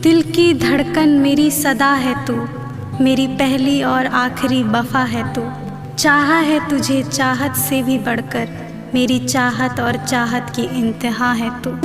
दिल की धड़कन मेरी सदा है तू, मेरी पहली और आखिरी वफा है तू। चाहा है तुझे चाहत से भी बढ़कर, मेरी चाहत और चाहत की इंतहा है तू।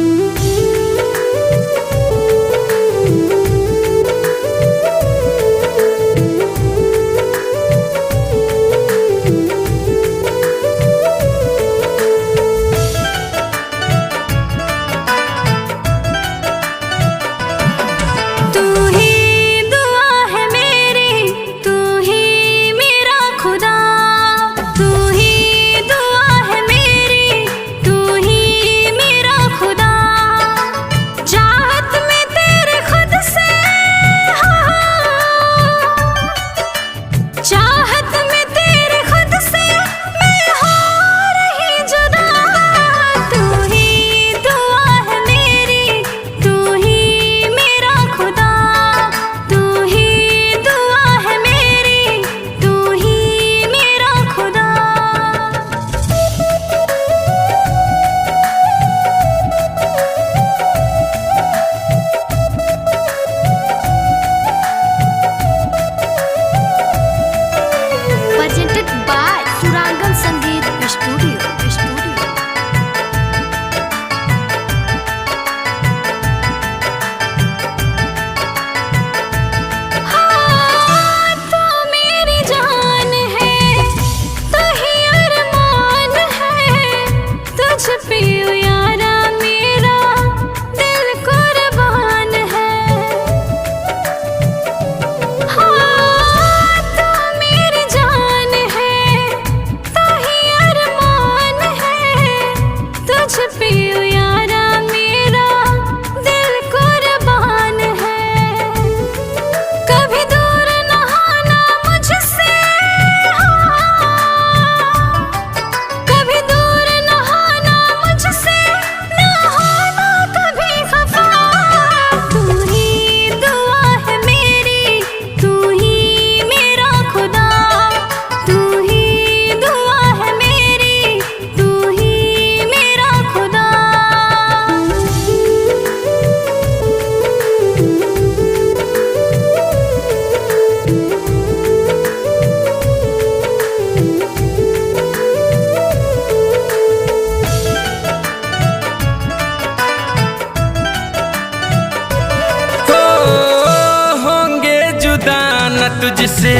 तुझसे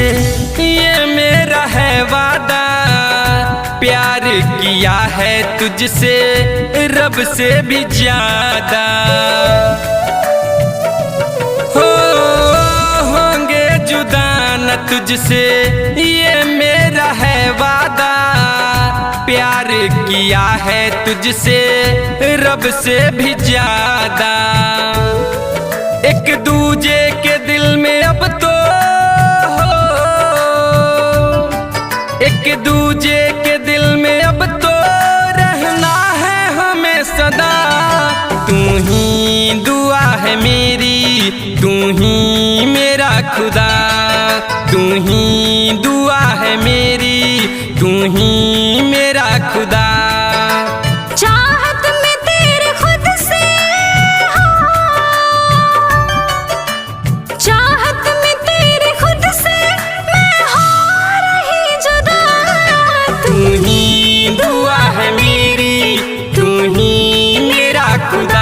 ये मेरा है वादा, प्यार किया है तुझसे रब से भी ज्यादा। होंगे जुदा न तुझसे ये मेरा है वादा, प्यार किया है तुझसे रब से भी ज्यादा। एक दूजे के दिल में अब तो एक दूजे के दिल में अब तो रहना है हमें सदा। तू ही दुआ है मेरी, तू ही मेरा खुदा। तू ही दुआ है मेरी, तू ही मेरा खुदा। तू ही दुआ है मेरी, तू ही मेरा खुदा।